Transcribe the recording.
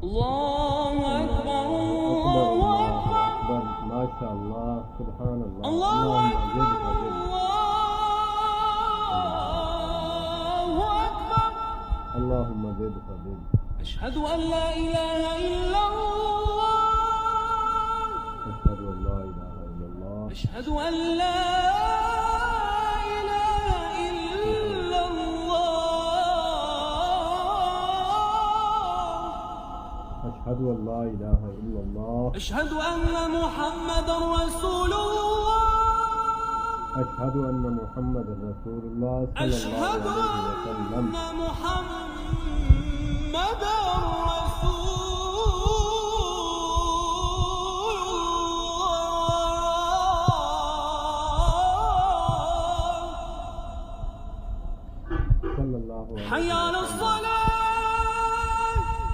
الله أكبر الله أكبر. ما شاء الله سبحان الله. الله أكبر الله أكبر. اللهم زد فزد. أشهد أن لا إله إلا الله. أشهد أن لا إله إلا الله. أشهد أن لا إله إلا الله. أشهد أن لا إله إلا الله. أشهد أن محمدا رسول الله. أشهد أن محمدا رسول الله صلى الله عليه وسلم. أشهد أن محمدا